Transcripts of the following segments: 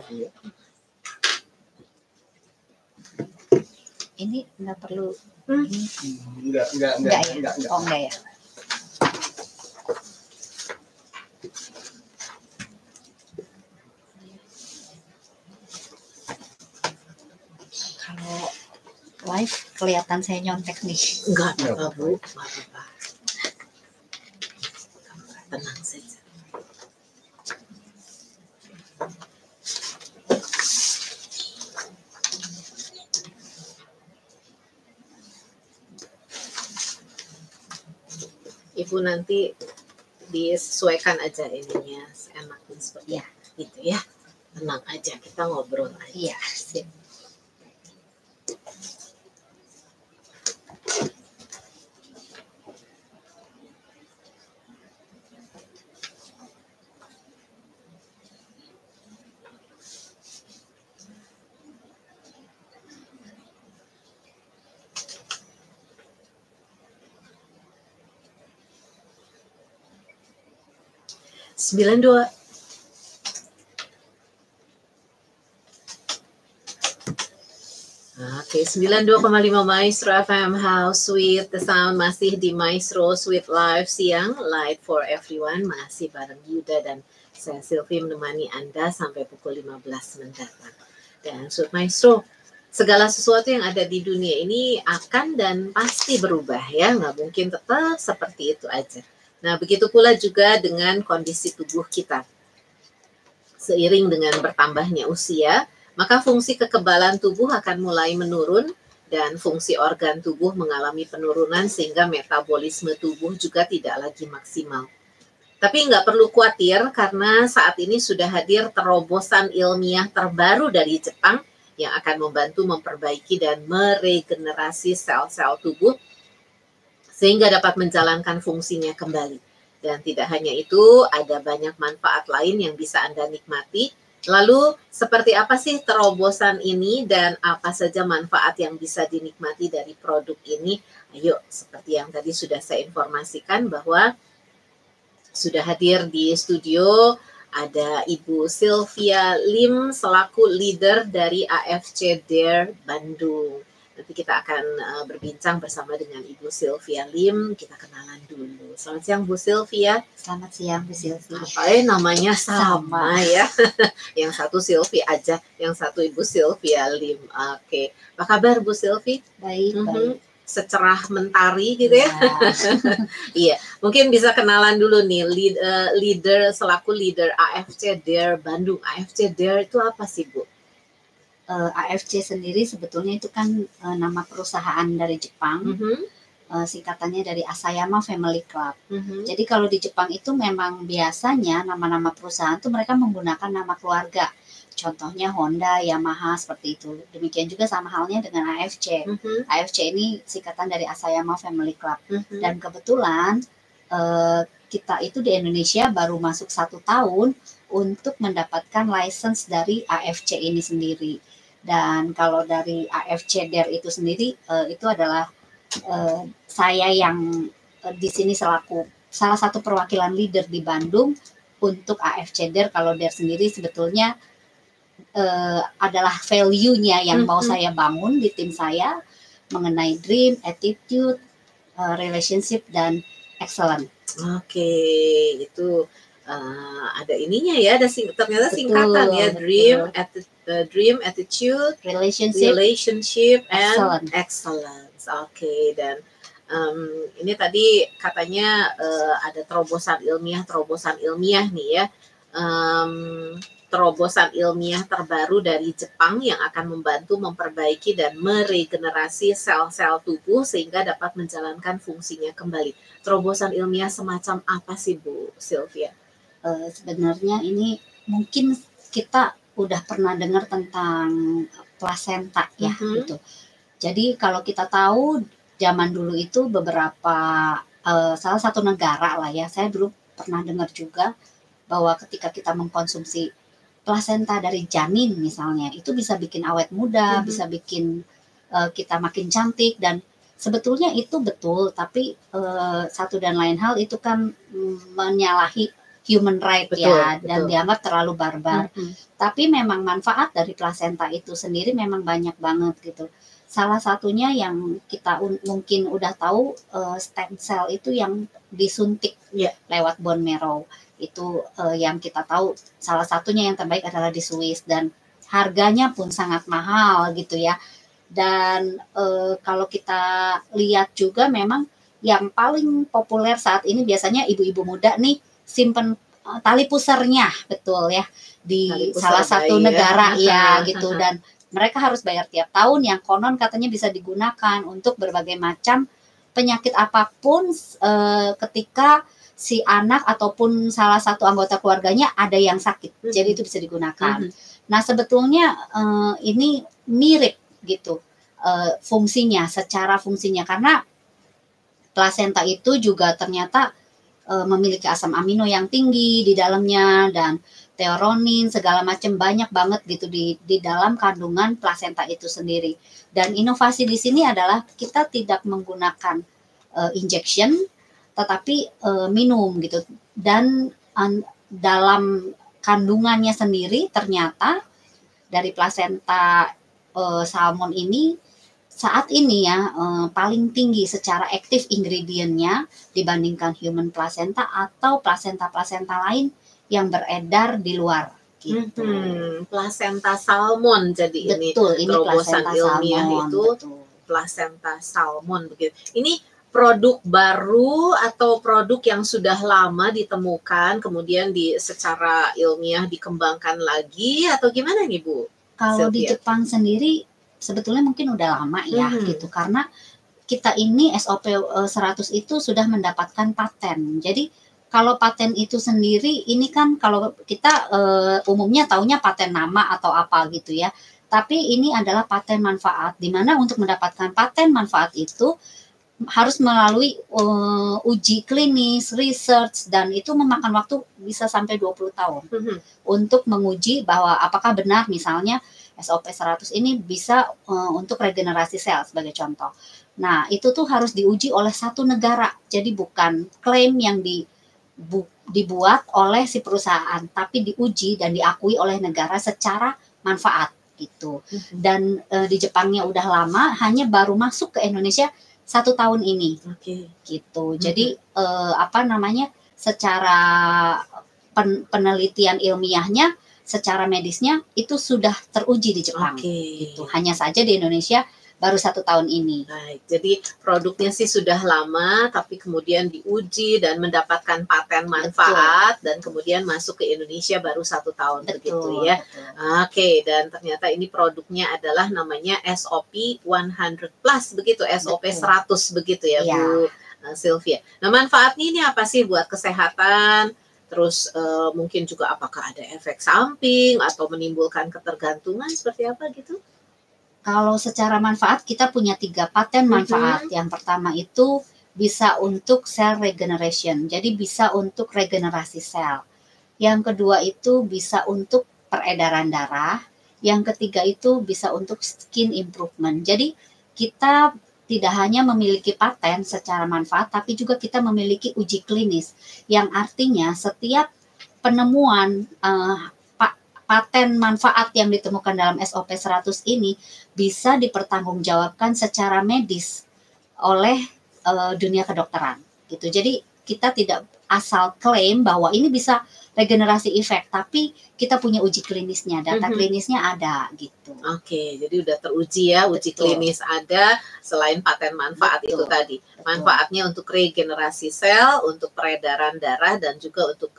Iya. Ini nggak perlu. Enggak ya? Oh enggak ya. Kalau live kelihatan saya nyontek nih. Enggak apa-apa, Bu. Enggak apa-apa. Tenang saja. Ibu nanti disesuaikan aja ininya, enaknya seperti Ya. itu ya. Tenang aja, kita ngobrol aja. Iya, sip. Sembilan dua. Oke, 92,5 Maestro FM House Suite. The Sound masih di Maestro Suite Live siang. Light for everyone. Masih bareng Yuda dan saya Sylvie menemani Anda sampai pukul 15 mendatang. Dan Suite Maestro, segala sesuatu yang ada di dunia ini akan dan pasti berubah ya. Nggak mungkin tetap seperti itu aja. Nah, begitu pula juga dengan kondisi tubuh kita. Seiring dengan bertambahnya usia, maka fungsi kekebalan tubuh akan mulai menurun dan fungsi organ tubuh mengalami penurunan sehingga metabolisme tubuh juga tidak lagi maksimal. Tapi nggak perlu khawatir karena saat ini sudah hadir terobosan ilmiah terbaru dari Jepang yang akan membantu memperbaiki dan meregenerasi sel-sel tubuh sehingga dapat menjalankan fungsinya kembali. Dan tidak hanya itu, ada banyak manfaat lain yang bisa Anda nikmati. Lalu, seperti apa sih terobosan ini dan apa saja manfaat yang bisa dinikmati dari produk ini? Ayo, seperti yang tadi sudah saya informasikan bahwa sudah hadir di studio ada Ibu Sylvia Lim selaku leader dari AFC Dare Bandung. Nanti kita akan berbincang bersama dengan Ibu Sylvia Lim. Kita kenalan dulu. Selamat siang Bu Sylvia. Selamat siang Bu Sylvia. Namanya sama ya. Yang satu Sylvie aja, yang satu Ibu Sylvia Lim. Oke. Apa kabar Bu Sylvie? Baik, baik. Secerah mentari gitu ya. Iya, mungkin bisa kenalan dulu nih leader selaku leader AFC Dare Bandung. AFC Dare itu apa sih Bu? AFC sendiri sebetulnya itu kan nama perusahaan dari Jepang, singkatannya dari Asayama Family Club. Jadi kalau di Jepang itu memang biasanya nama-nama perusahaan itu mereka menggunakan nama keluarga. Contohnya Honda, Yamaha seperti itu. Demikian juga sama halnya dengan AFC. AFC ini singkatan dari Asayama Family Club. Dan kebetulan kita itu di Indonesia baru masuk 1 tahun untuk mendapatkan license dari AFC ini sendiri. Dan kalau dari AFC Dare itu sendiri, itu adalah saya yang di sini selaku salah satu perwakilan leader di Bandung untuk AFC Dare. Kalau Dare sendiri sebetulnya adalah value-nya yang mau saya bangun di tim saya mengenai dream, attitude, relationship, dan excellent. Oke, itu ada ininya ya, ada ternyata singkatan ya, dream, attitude, relationship, and excellence. Oke, dan ini tadi katanya ada terobosan ilmiah nih ya. Terobosan ilmiah terbaru dari Jepang yang akan membantu memperbaiki dan meregenerasi sel-sel tubuh sehingga dapat menjalankan fungsinya kembali. Terobosan ilmiah semacam apa sih Bu Sylvia? Sebenarnya ini mungkin kita udah pernah dengar tentang plasenta ya gitu. Jadi kalau kita tahu zaman dulu itu beberapa salah satu negara lah ya, saya dulu pernah dengar juga bahwa ketika kita mengkonsumsi plasenta dari janin misalnya, itu bisa bikin awet muda, bisa bikin kita makin cantik, dan sebetulnya itu betul, tapi satu dan lain hal itu kan menyalahi human right Betul, ya, dan betul. dianggap terlalu barbar. Tapi memang manfaat dari plasenta itu sendiri memang banyak banget gitu. Salah satunya yang kita mungkin udah tahu, stem cell itu yang disuntik lewat bone marrow. Itu yang kita tahu salah satunya yang terbaik adalah di Swiss, dan harganya pun sangat mahal gitu ya. Dan kalau kita lihat juga memang yang paling populer saat ini biasanya ibu-ibu muda nih simpen tali pusarnya, betul ya, di salah satu negara ya gitu, dan mereka harus bayar tiap tahun yang konon katanya bisa digunakan untuk berbagai macam penyakit apapun ketika si anak ataupun salah satu anggota keluarganya ada yang sakit. Jadi itu bisa digunakan. Nah, sebetulnya ini mirip gitu fungsinya, secara fungsinya, karena plasenta itu juga ternyata memiliki asam amino yang tinggi di dalamnya, dan teoronin segala macam banyak banget gitu di dalam kandungan plasenta itu sendiri. Dan inovasi di sini adalah kita tidak menggunakan injection, tetapi minum gitu. Dan dalam kandungannya sendiri ternyata dari plasenta salmon ini saat ini ya paling tinggi secara aktif ingredientnya dibandingkan human placenta atau plasenta lain yang beredar di luar gitu. Plasenta salmon jadi betul, ini terobosan ilmiah salmon, itu betul. Plasenta salmon begitu. Ini produk baru atau produk yang sudah lama ditemukan kemudian secara ilmiah dikembangkan lagi atau gimana nih Bu? Kalau di Jepang sendiri sebetulnya mungkin udah lama ya gitu, karena kita ini SOP 100 itu sudah mendapatkan paten. Jadi kalau paten itu sendiri ini kan kalau kita umumnya taunya paten nama atau apa gitu ya. Tapi ini adalah paten manfaat, di mana untuk mendapatkan paten manfaat itu harus melalui uji klinis, research, dan itu memakan waktu bisa sampai 20 tahun untuk menguji bahwa apakah benar misalnya SOP 100 ini bisa untuk regenerasi sel sebagai contoh. Nah, itu tuh harus diuji oleh satu negara. Jadi bukan klaim yang dibuat oleh si perusahaan, tapi diuji dan diakui oleh negara secara manfaat gitu. Dan di Jepangnya udah lama, hanya baru masuk ke Indonesia 1 tahun ini. Gitu. Jadi secara penelitian ilmiahnya, secara medisnya itu sudah teruji di Jepang. Gitu. Hanya saja di Indonesia baru 1 tahun ini. Baik, jadi produknya sih sudah lama, tapi kemudian diuji dan mendapatkan paten manfaat, dan kemudian masuk ke Indonesia baru 1 tahun begitu ya. Oke, dan ternyata ini produknya adalah namanya SOP 100 plus begitu, SOP 100 begitu ya Bu Sylvia. Nah, manfaatnya ini apa sih buat kesehatan? Terus mungkin juga apakah ada efek samping atau menimbulkan ketergantungan seperti apa gitu? Kalau secara manfaat kita punya 3 paten manfaat. Yang pertama itu bisa untuk cell regeneration, jadi bisa untuk regenerasi sel. Yang kedua itu bisa untuk peredaran darah. Yang ketiga itu bisa untuk skin improvement. Jadi kita tidak hanya memiliki paten secara manfaat, tapi juga kita memiliki uji klinis, yang artinya setiap penemuan paten manfaat yang ditemukan dalam SOP 100 ini bisa dipertanggungjawabkan secara medis oleh dunia kedokteran gitu. Jadi kita tidak asal klaim bahwa ini bisa regenerasi efek, tapi kita punya uji klinisnya, data klinisnya ada gitu. Oke, jadi udah teruji ya, uji klinis ada selain paten manfaat itu tadi. Manfaatnya untuk regenerasi sel, untuk peredaran darah, dan juga untuk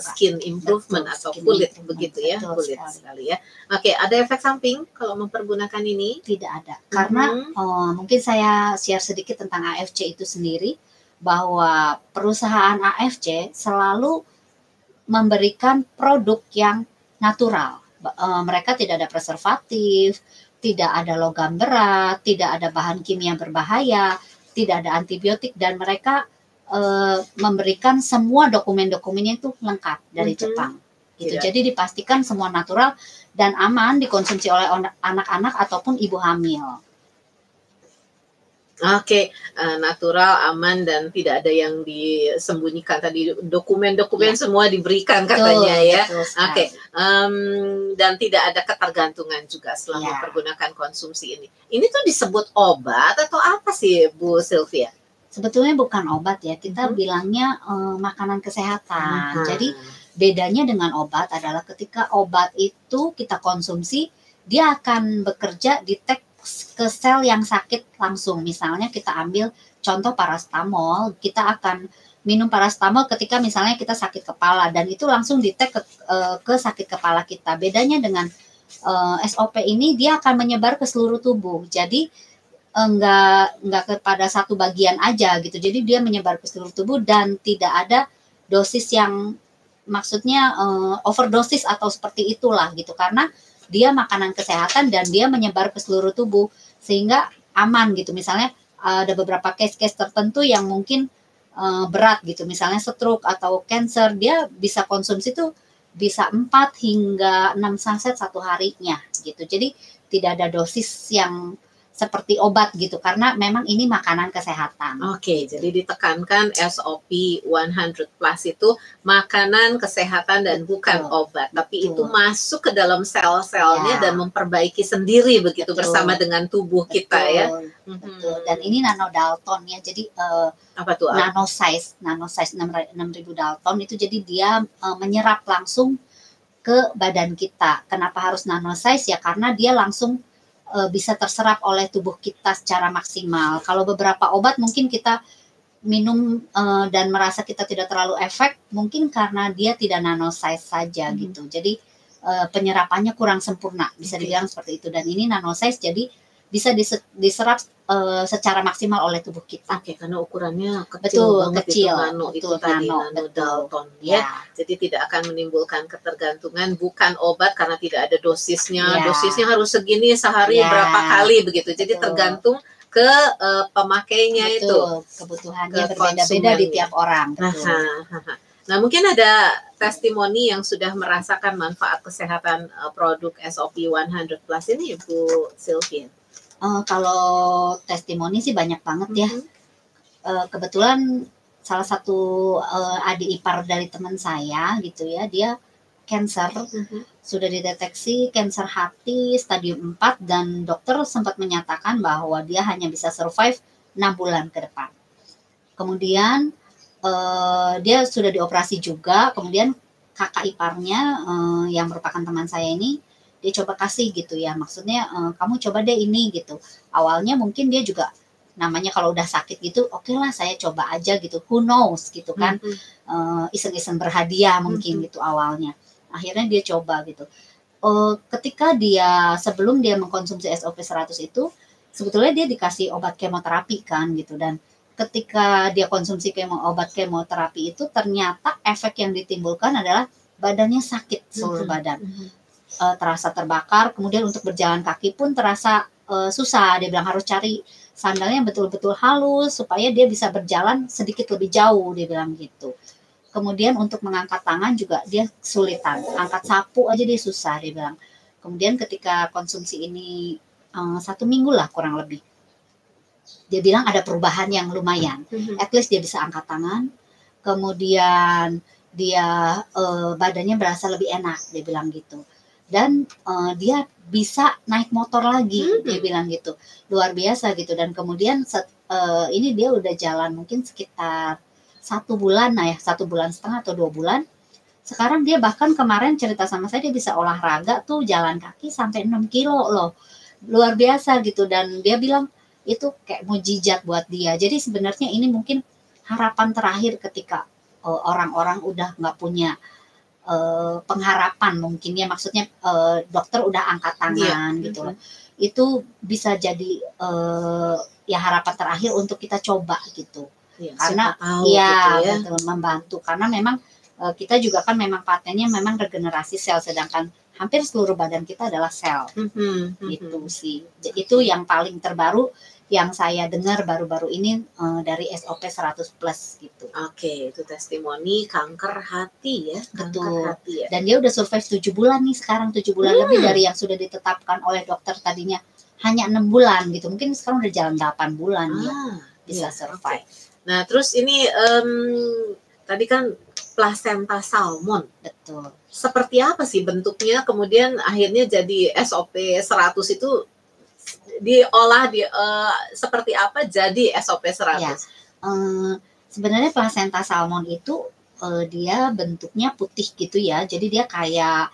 skin improvement atau kulit begitu ya, kulit sekali ya. Oke, ada efek samping kalau mempergunakan ini? Tidak ada, karena mungkin saya share sedikit tentang AFC itu sendiri, bahwa perusahaan AFC selalu memberikan produk yang natural. Mereka tidak ada preservatif, tidak ada logam berat, tidak ada bahan kimia berbahaya, tidak ada antibiotik, dan mereka memberikan semua dokumen-dokumennya itu lengkap dari Jepang. Gitu. Jadi dipastikan semua natural dan aman dikonsumsi oleh anak-anak ataupun ibu hamil. Oke, natural, aman, dan tidak ada yang disembunyikan. Tadi dokumen-dokumen semua diberikan katanya ya. Oke, dan tidak ada ketergantungan juga setelah mempergunakan konsumsi ini. Ini tuh disebut obat atau apa sih, Bu Sylvia? Sebetulnya bukan obat ya, kita bilangnya makanan kesehatan. Jadi bedanya dengan obat adalah ketika obat itu kita konsumsi, dia akan bekerja ke sel yang sakit langsung. Misalnya kita ambil contoh paracetamol, kita akan minum paracetamol ketika misalnya kita sakit kepala dan itu langsung ke sakit kepala kita. Bedanya dengan SOP ini dia akan menyebar ke seluruh tubuh. Jadi enggak kepada satu bagian aja gitu. Jadi dia menyebar ke seluruh tubuh dan tidak ada dosis yang maksudnya overdosis atau seperti itulah gitu, karena dia makanan kesehatan dan dia menyebar ke seluruh tubuh sehingga aman gitu. Misalnya ada beberapa case-case tertentu yang mungkin berat gitu, misalnya stroke atau cancer, dia bisa konsumsi tuh bisa 4 hingga 6 saset satu harinya gitu. Jadi tidak ada dosis yang seperti obat gitu, karena memang ini makanan kesehatan. Oke, jadi ditekankan SOP 100 plus itu makanan kesehatan dan bukan obat, tapi itu masuk ke dalam sel-selnya dan memperbaiki sendiri begitu bersama dengan tubuh kita ya. Betul. Dan ini nano Dalton ya, jadi apa tuh? Nano size 6000 Dalton itu, jadi dia menyerap langsung ke badan kita. Kenapa harus nano size ya? Karena dia langsung bisa terserap oleh tubuh kita secara maksimal. Kalau beberapa obat mungkin kita minum dan merasa kita tidak terlalu efek, mungkin karena dia tidak nano size saja gitu. Jadi penyerapannya kurang sempurna, bisa dibilang seperti itu. Dan ini nano size, jadi bisa diserap secara maksimal oleh tubuh kita. Oke, karena ukurannya kecil banget, kecil, itu tadi nano Dalton ya. Jadi tidak akan menimbulkan ketergantungan, bukan obat karena tidak ada dosisnya. Dosisnya harus segini sehari berapa kali begitu. Jadi tergantung ke pemakainya itu. Kebutuhannya berbeda-beda di tiap orang. Nah, mungkin ada testimoni yang sudah merasakan manfaat kesehatan produk SOP 100 Plus ini, Bu Sylvia. Kalau testimoni sih banyak banget ya. Kebetulan salah satu adik ipar dari teman saya gitu ya, dia cancer, sudah dideteksi cancer hati stadium 4 dan dokter sempat menyatakan bahwa dia hanya bisa survive 6 bulan ke depan. Kemudian dia sudah dioperasi juga, kemudian kakak iparnya yang merupakan teman saya ini, dia coba kasih gitu ya, maksudnya kamu coba deh ini gitu. Awalnya mungkin dia juga namanya kalau udah sakit gitu, oke lah saya coba aja gitu, who knows gitu kan, iseng-iseng berhadiah mungkin gitu awalnya. Akhirnya dia coba gitu. Ketika sebelum dia mengkonsumsi SOP 100 itu, sebetulnya dia dikasih obat kemoterapi kan gitu, dan ketika dia konsumsi obat kemoterapi itu ternyata efek yang ditimbulkan adalah badannya sakit seluruh badan. Terasa terbakar, kemudian untuk berjalan kaki pun terasa susah. Dia bilang harus cari sandalnya yang betul-betul halus supaya dia bisa berjalan sedikit lebih jauh, dia bilang gitu. Kemudian untuk mengangkat tangan juga dia kesulitan, angkat sapu aja dia susah, dia bilang. Kemudian ketika konsumsi ini 1 minggu lah kurang lebih, dia bilang ada perubahan yang lumayan. At least dia bisa angkat tangan, kemudian dia badannya berasa lebih enak, dia bilang gitu. Dan dia bisa naik motor lagi, dia bilang gitu, luar biasa gitu. Dan kemudian ini dia udah jalan mungkin sekitar 1 bulan, 1,5 bulan atau 2 bulan. Sekarang dia bahkan kemarin cerita sama saya, dia bisa olahraga tuh jalan kaki sampai 6 kilo loh, luar biasa gitu. Dan dia bilang itu kayak mujizat buat dia. Jadi sebenarnya ini mungkin harapan terakhir ketika orang-orang udah nggak punya pengharapan mungkin ya, maksudnya dokter udah angkat tangan gitu loh. Itu bisa jadi ya harapan terakhir untuk kita coba gitu. Karena betul, membantu, karena memang kita juga kan memang patennya memang regenerasi sel, sedangkan hampir seluruh badan kita adalah sel. Gitu sih. Itu yang paling terbaru yang saya dengar baru-baru ini dari SOP 100 plus gitu. Oke, itu testimoni kanker hati ya. Betul. Hati ya. Dan dia udah survive 7 bulan nih sekarang, 7 bulan lebih dari yang sudah ditetapkan oleh dokter tadinya hanya 6 bulan gitu. Mungkin sekarang udah jalan 8 bulan ya bisa survive. Nah, terus ini tadi kan plasenta salmon. Betul. Seperti apa sih bentuknya kemudian akhirnya jadi SOP 100 itu diolah seperti apa jadi SOP 100? Ya, sebenarnya plasenta salmon itu dia bentuknya putih gitu ya. Jadi dia kayak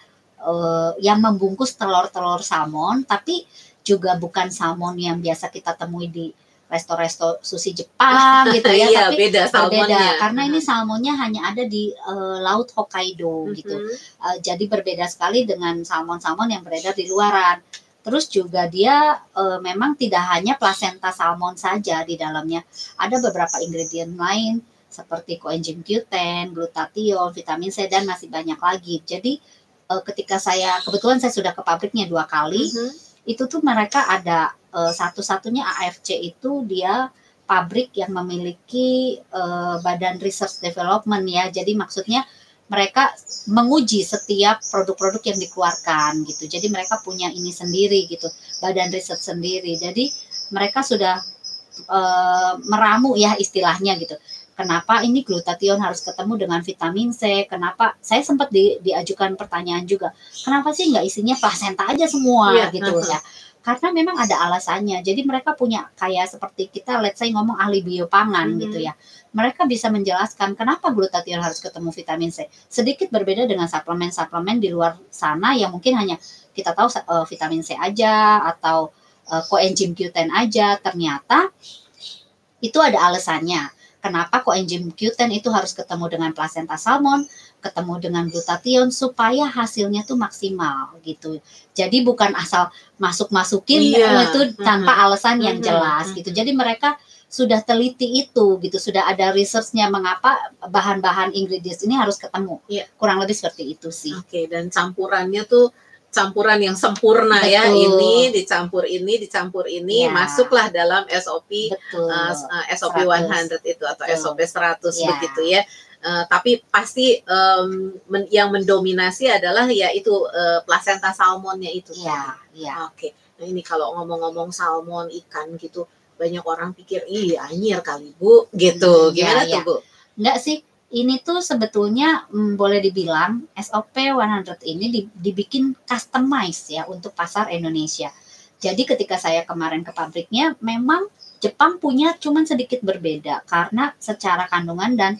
yang membungkus telur-telur salmon, tapi juga bukan salmon yang biasa kita temui di resto-resto sushi Jepang gitu ya, iya, tapi beda salmonnya. Karena ini salmonnya hanya ada di laut Hokkaido gitu. Jadi berbeda sekali dengan salmon-salmon yang beredar di luaran. Terus juga dia memang tidak hanya plasenta salmon saja di dalamnya, ada beberapa ingredient lain seperti coenzyme Q10, glutathione, vitamin C dan masih banyak lagi. Jadi ketika kebetulan saya sudah ke pabriknya 2 kali, itu tuh mereka ada satu-satunya AFC itu dia pabrik yang memiliki badan research development ya. Jadi maksudnya mereka menguji setiap produk-produk yang dikeluarkan gitu. Jadi mereka punya ini sendiri gitu, badan riset sendiri. Jadi mereka sudah meramu ya istilahnya gitu. Kenapa ini glutathione harus ketemu dengan vitamin C? Kenapa? Saya sempat diajukan pertanyaan juga. Kenapa sih nggak isinya plasenta aja semua gitu ya? Karena memang ada alasannya. Jadi mereka punya kayak seperti kita, let's say ngomong ahli biopangan gitu ya. Mereka bisa menjelaskan kenapa glutathione harus ketemu vitamin C. Sedikit berbeda dengan suplemen-suplemen di luar sana yang mungkin hanya kita tahu vitamin C aja atau coenzyme Q10 aja. Ternyata itu ada alasannya. Kenapa coenzyme Q10 itu harus ketemu dengan plasenta salmon, ketemu dengan glutathione supaya hasilnya tuh maksimal gitu. Jadi bukan asal masuk-masukin itu tanpa alasan yang jelas gitu. Jadi mereka sudah teliti itu gitu, sudah ada researchnya mengapa bahan-bahan ingredients ini harus ketemu. Kurang lebih seperti itu sih. Oke, dan campurannya tuh campuran yang sempurna. Betul. Ya, ini dicampur ini, masuklah dalam SOP SOP 100 itu atau SOP 100 begitu ya. Tapi pasti yang mendominasi adalah yaitu plasenta salmonnya itu. Oke. Nah, ini kalau ngomong-ngomong salmon, ikan gitu, banyak orang pikir anjir kali Bu gitu. Gimana tuh Bu? Enggak sih. Ini tuh sebetulnya boleh dibilang SOP 100 ini dibikin customize ya untuk pasar Indonesia. Jadi ketika saya kemarin ke pabriknya, memang Jepang punya cuman sedikit berbeda karena secara kandungan dan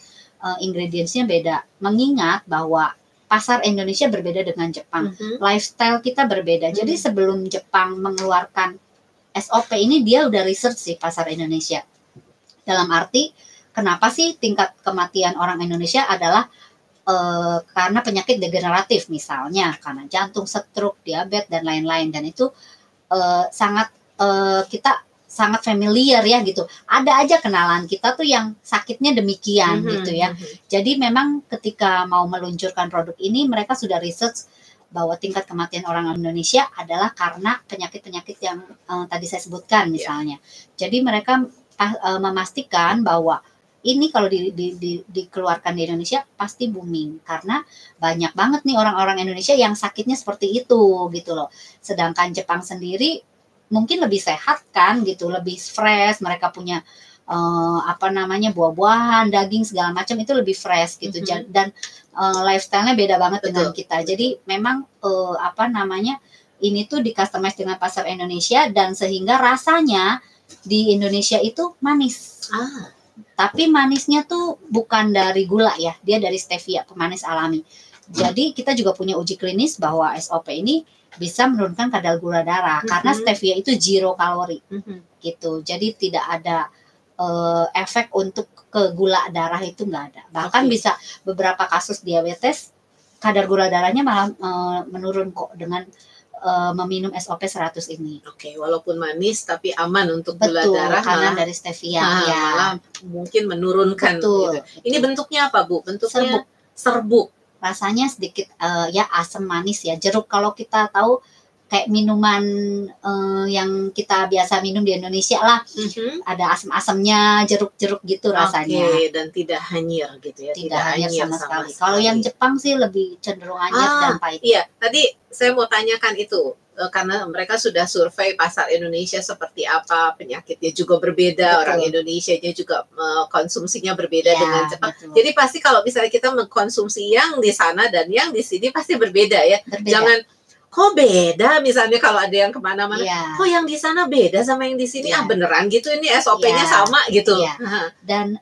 ingredientsnya beda. Mengingat bahwa pasar Indonesia berbeda dengan Jepang, lifestyle kita berbeda. Jadi sebelum Jepang mengeluarkan SOP ini dia udah research sih pasar Indonesia. Dalam arti kenapa sih tingkat kematian orang Indonesia adalah karena penyakit degeneratif misalnya, karena jantung, stroke, diabetes, dan lain-lain. Dan itu kita sangat familiar ya gitu. Ada aja kenalan kita tuh yang sakitnya demikian gitu ya. Jadi memang ketika mau meluncurkan produk ini, mereka sudah research bahwa tingkat kematian orang Indonesia adalah karena penyakit-penyakit yang tadi saya sebutkan misalnya. Jadi mereka memastikan bahwa ini kalau dikeluarkan di Indonesia pasti booming karena banyak banget nih orang-orang Indonesia yang sakitnya seperti itu gitu loh. Sedangkan Jepang sendiri mungkin lebih sehat kan gitu, lebih fresh, mereka punya buah-buahan, daging segala macam itu lebih fresh gitu. Dan lifestyle-nya beda banget dengan kita. Jadi memang ini tuh di-customize dengan pasar Indonesia dan sehingga rasanya di Indonesia itu manis. Tapi manisnya tuh bukan dari gula ya, dia dari stevia, pemanis alami. Jadi kita juga punya uji klinis bahwa SOP ini bisa menurunkan kadar gula darah karena stevia itu 0 kalori gitu. Jadi tidak ada efek untuk ke gula darah itu nggak ada. Bahkan bisa beberapa kasus diabetes kadar gula darahnya malah menurun kok dengan meminum SOP 100 ini. Oke, walaupun manis tapi aman untuk gula darah karena dari stevia ya. Malah mungkin menurunkan gitu. Ini bentuknya apa Bu? Bentuknya serbuk. Rasanya sedikit asam manis ya. Jeruk kalau kita tahu kayak minuman yang kita biasa minum di Indonesia lah, ada asam-asamnya, jeruk-jeruk gitu rasanya. Dan tidak hanyir gitu ya. Tidak hanyir sama sekali. Kalau yang Jepang sih lebih cenderung hanyir dan pahit. Iya, tadi saya mau tanyakan itu. karena mereka sudah survei pasar Indonesia seperti apa, penyakitnya juga berbeda, Betul. orang Indonesianya juga konsumsinya berbeda Ya, dengan Jepang. betul. Jadi pasti kalau misalnya kita mengkonsumsi yang di sana dan yang di sini pasti berbeda ya. Berbeda. Jangan kok beda, misalnya kalau ada yang kemana-mana, Iya. kok yang di sana beda sama yang di sini, Iya. beneran gitu, ini SOP-nya Iya. sama gitu. Iya. Dan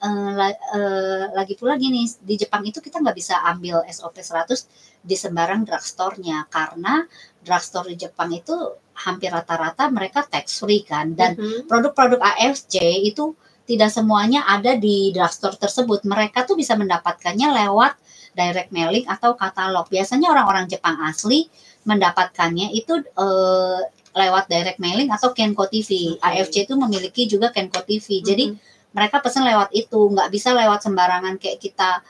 lagi pula gini, di Jepang itu kita nggak bisa ambil SOP 100 di sembarang drugstore-nya, karena drugstore di Jepang itu hampir rata-rata mereka tax free kan, dan produk-produk AFC itu tidak semuanya ada di drugstore tersebut. Mereka tuh bisa mendapatkannya lewat direct mailing atau katalog. Biasanya orang-orang Jepang asli mendapatkannya itu lewat direct mailing atau Kenko TV. AFC itu memiliki juga Kenko TV. Jadi mereka pesan lewat itu, nggak bisa lewat sembarangan kayak kita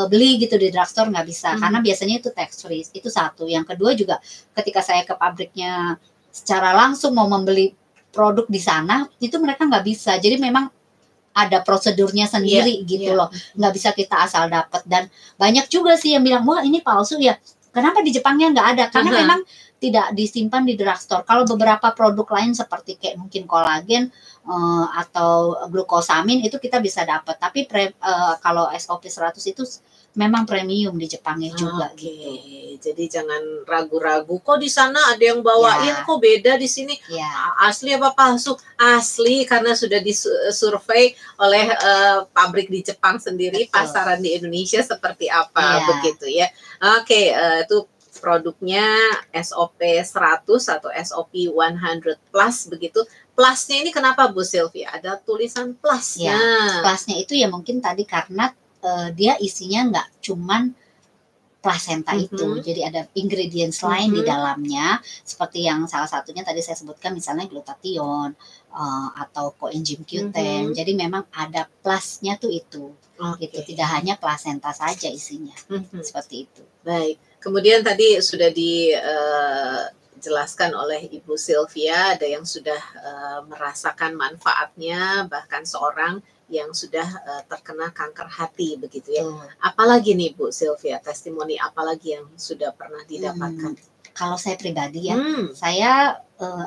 beli gitu di drugstore, nggak bisa, karena biasanya itu tax free. Itu satu. Yang kedua juga ketika saya ke pabriknya secara langsung mau membeli produk di sana, itu mereka nggak bisa. Jadi memang ada prosedurnya sendiri gitu loh, nggak bisa kita asal dapat. Dan banyak juga sih yang bilang, wah ini palsu ya. Kenapa di Jepangnya nggak ada? Karena memang tidak disimpan di drugstore. Kalau beberapa produk lain seperti kayak mungkin kolagen atau glukosamin itu kita bisa dapat. Tapi kalau SOP 100 itu memang premium di Jepangnya juga gitu. Jadi jangan ragu-ragu, kok di sana ada yang bawain, kok beda di sini. Asli apa palsu? Asli, karena sudah disurvei oleh pabrik di Jepang sendiri. Betul. Pasaran di Indonesia seperti apa, begitu ya. Itu produknya SOP 100 atau SOP 100 plus begitu. Plusnya ini kenapa Bu Sylvia? Ada tulisan plusnya. Plusnya itu ya mungkin tadi karena dia isinya nggak cuman plasenta itu, jadi ada ingredients lain di dalamnya, seperti yang salah satunya tadi saya sebutkan, misalnya glutathione atau coenzyme Q10. Jadi memang ada plusnya tuh itu, gitu. Tidak hanya plasenta saja isinya, seperti itu. Baik. Kemudian tadi sudah dijelaskan oleh Ibu Sylvia, ada yang sudah merasakan manfaatnya, bahkan seorang yang sudah terkena kanker hati begitu ya. Apalagi nih Bu Sylvia, testimoni apalagi yang sudah pernah didapatkan? Kalau saya pribadi ya, saya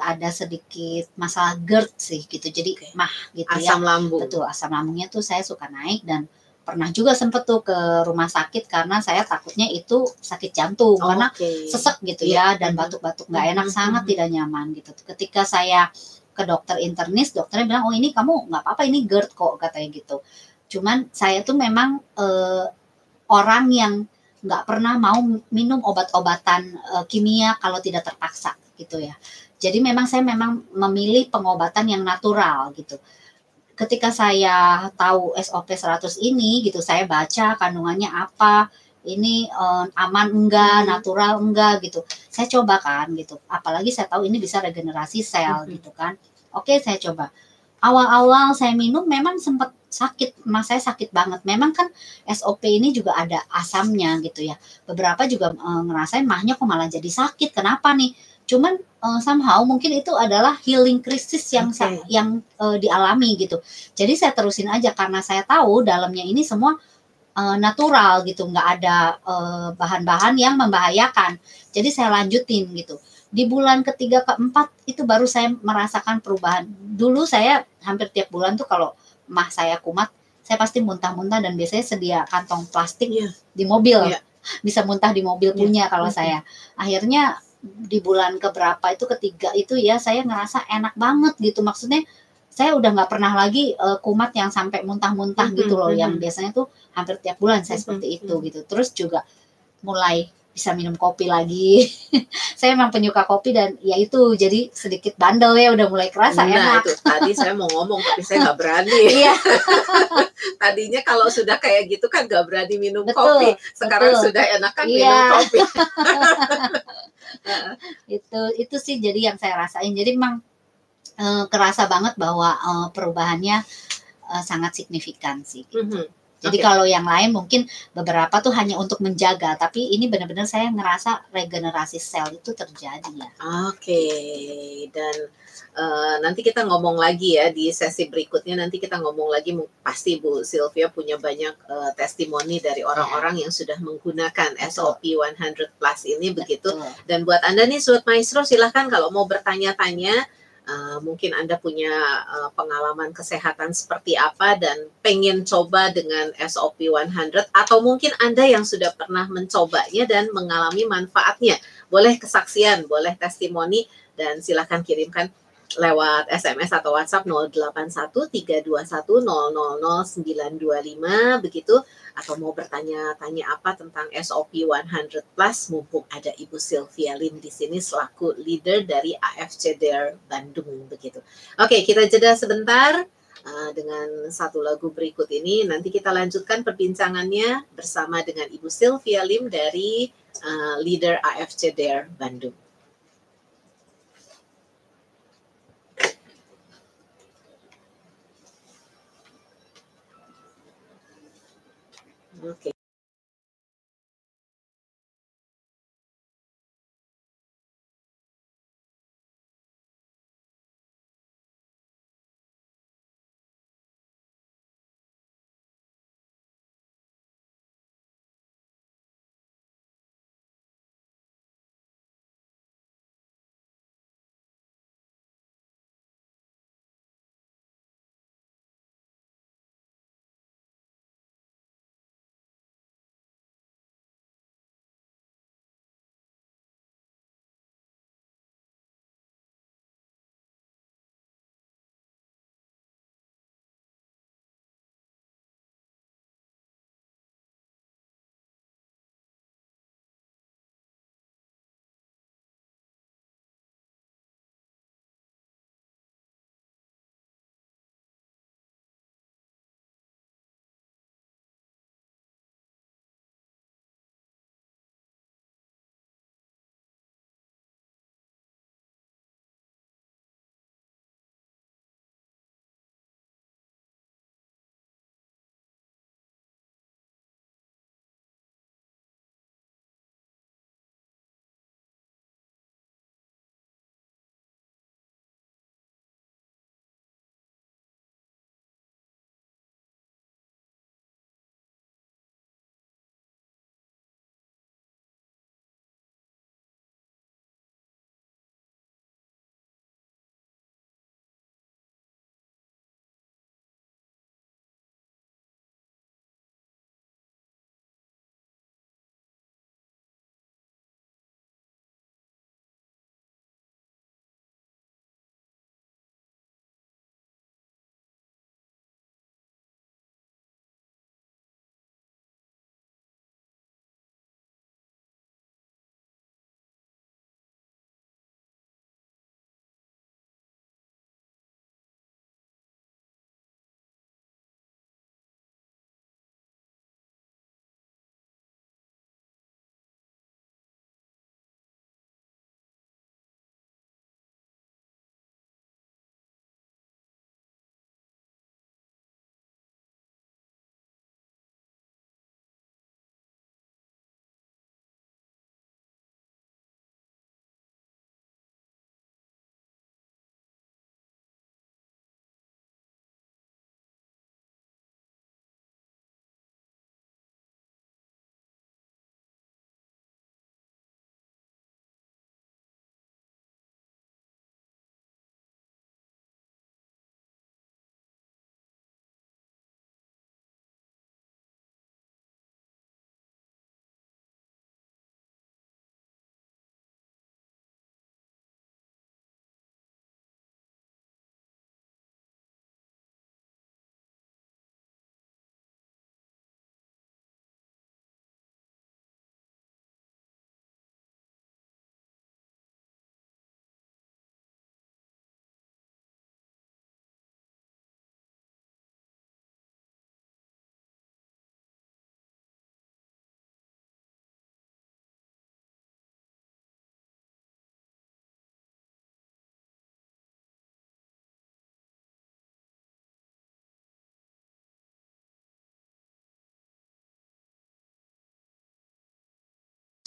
ada sedikit masalah GERD sih gitu, jadi mah gitu asam lambung. Betul, asam lambungnya tuh saya suka naik, dan pernah juga sempet tuh ke rumah sakit karena saya takutnya itu sakit jantung, karena sesek gitu ya, dan batuk-batuk nggak enak, sangat tidak nyaman gitu. Ketika saya ke dokter internis, dokternya bilang, oh ini kamu nggak apa-apa, ini GERD kok, katanya gitu. Cuman saya tuh memang orang yang nggak pernah mau minum obat-obatan kimia kalau tidak terpaksa gitu ya. Jadi saya memang memilih pengobatan yang natural gitu. Ketika saya tahu SOP 100 ini gitu, saya baca kandungannya apa, ini aman enggak, natural enggak gitu. Saya coba kan gitu. Apalagi saya tahu ini bisa regenerasi sel gitu kan. Oke, saya coba. Awal-awal saya minum memang sempat sakit, saya sakit banget. Memang kan SOP ini juga ada asamnya gitu ya. Beberapa juga ngerasain mahnya kok malah jadi sakit. Kenapa nih? Cuman somehow mungkin itu adalah healing krisis yang dialami gitu. Jadi saya terusin aja karena saya tahu dalamnya ini semua natural gitu, nggak ada bahan-bahan yang membahayakan. Jadi saya lanjutin gitu. Di bulan ketiga keempat itu baru saya merasakan perubahan. Dulu saya hampir tiap bulan tuh kalau mah saya kumat, saya pasti muntah-muntah, dan biasanya sedia kantong plastik di mobil. Bisa muntah di mobil punya kalau saya. Akhirnya di bulan keberapa itu, ketiga itu ya, saya ngerasa enak banget gitu. Maksudnya saya udah nggak pernah lagi kumat yang sampai muntah-muntah gitu loh, yang biasanya tuh hampir tiap bulan saya seperti itu gitu. Terus juga mulai bisa minum kopi lagi. Saya memang penyuka kopi, dan ya itu jadi sedikit bandel ya, udah mulai kerasa enak. Itu tadi saya mau ngomong tapi saya nggak berani. Tadinya kalau sudah kayak gitu kan nggak berani minum kopi. Sekarang sudah enakan minum kopi. Itu sih jadi yang saya rasain. Jadi memang kerasa banget bahwa perubahannya sangat signifikan sih. Gitu. Jadi kalau yang lain mungkin beberapa tuh hanya untuk menjaga, tapi ini benar-benar saya ngerasa regenerasi sel itu terjadi ya. Oke, dan nanti kita ngomong lagi ya di sesi berikutnya, nanti kita ngomong lagi, pasti Bu Sylvia punya banyak testimoni dari orang-orang yang sudah menggunakan SOP 100 Plus ini begitu. Dan buat Anda nih Sobat Maestro, silahkan kalau mau bertanya-tanya, mungkin Anda punya pengalaman kesehatan seperti apa dan pengen coba dengan SOP 100, atau mungkin Anda yang sudah pernah mencobanya dan mengalami manfaatnya. Boleh kesaksian, boleh testimoni, dan silahkan kirimkan lewat SMS atau WhatsApp 081321000925 begitu, atau mau bertanya-tanya apa tentang SOP 100 Plus, mumpung ada Ibu Sylvia Lim di sini selaku leader dari AFC Dare Bandung begitu. Oke, kita jeda sebentar dengan satu lagu berikut ini, nanti kita lanjutkan perbincangannya bersama dengan Ibu Sylvia Lim dari leader AFC Dare Bandung. Oke.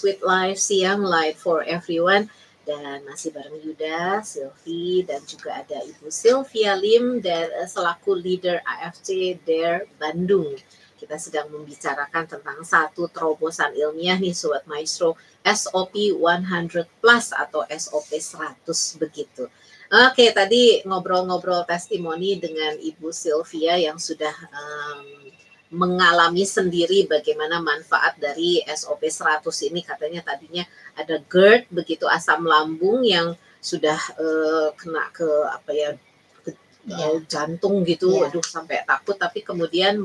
Sweet Life Siang, Light for Everyone. Dan masih bareng Yuda, Sylvie, dan juga ada Ibu Sylvia Lim selaku leader AFC Dare Bandung. Kita sedang membicarakan tentang satu terobosan ilmiah nih Sobat Maestro, SOP 100 plus atau SOP 100 begitu. Oke, tadi ngobrol-ngobrol testimoni dengan Ibu Sylvia yang sudah mengalami sendiri bagaimana manfaat dari SOP 100 ini. Katanya tadinya ada GERD, begitu asam lambung yang sudah kena ke jantung gitu, waduh sampai takut, tapi kemudian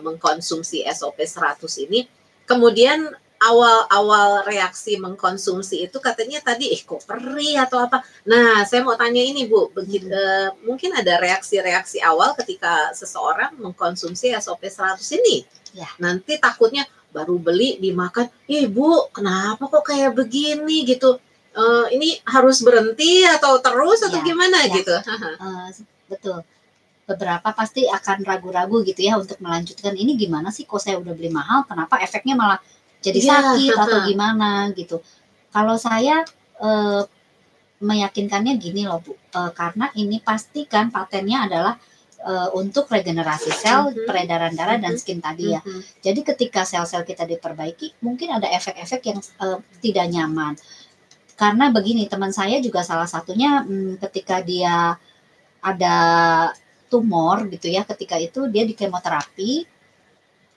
mengkonsumsi SOP 100 ini, kemudian awal reaksi mengkonsumsi itu katanya tadi kok perih atau apa. Nah, saya mau tanya ini Bu, mungkin ada reaksi-reaksi awal ketika seseorang mengkonsumsi SOP 100 ini. Ya. Nanti takutnya baru beli dimakan, Bu, kenapa kok kayak begini gitu. Ini harus berhenti atau terus atau gimana gitu. Betul. Beberapa pasti akan ragu-ragu gitu ya untuk melanjutkan, ini gimana sih kok saya udah beli mahal, kenapa efeknya malah jadi sakit atau gimana gitu. Kalau saya meyakinkannya gini loh Bu, karena ini pastikan patennya adalah untuk regenerasi sel, peredaran darah dan skin tadi ya. Jadi ketika sel-sel kita diperbaiki, mungkin ada efek-efek yang tidak nyaman. Karena begini, teman saya juga salah satunya ketika dia ada tumor gitu ya, ketika itu dia di kemoterapi,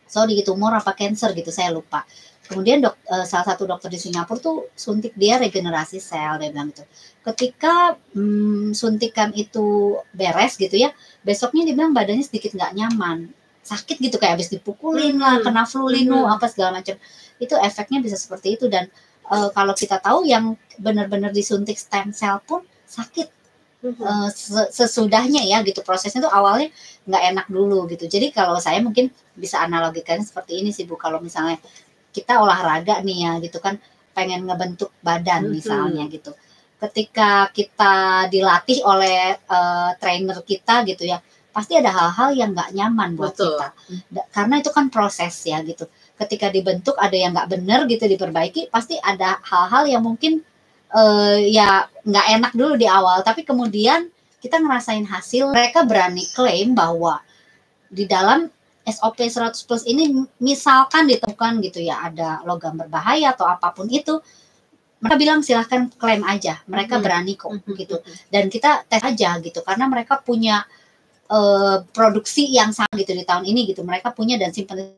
di tumor apa cancer gitu saya lupa. Kemudian salah satu dokter di Singapura tuh suntik dia regenerasi sel, dia bilang gitu. Ketika suntikan itu beres gitu ya, besoknya dia bilang badannya sedikit nggak nyaman, sakit gitu kayak habis dipukulin lah, kena flu linu apa segala macam. Itu efeknya bisa seperti itu. Dan kalau kita tahu yang benar-benar disuntik stem cell pun sakit sesudahnya ya gitu, prosesnya tuh awalnya nggak enak dulu gitu. Jadi kalau saya mungkin bisa analogikan seperti ini sih Bu, kalau misalnya kita olahraga nih ya gitu kan, pengen ngebentuk badan misalnya gitu, ketika kita dilatih oleh trainer kita gitu ya, pasti ada hal-hal yang nggak nyaman buat kita, karena itu kan proses ya gitu. Ketika dibentuk ada yang nggak bener gitu, diperbaiki, pasti ada hal-hal yang mungkin ya nggak enak dulu di awal, tapi kemudian kita ngerasain hasil. Mereka berani klaim bahwa di dalam SOP 100 plus ini misalkan ditemukan gitu ya ada logam berbahaya atau apapun itu, mereka bilang silahkan klaim aja, mereka berani kok gitu, dan kita tes aja gitu, karena mereka punya produksi yang sama gitu di tahun ini gitu, mereka punya dan simpan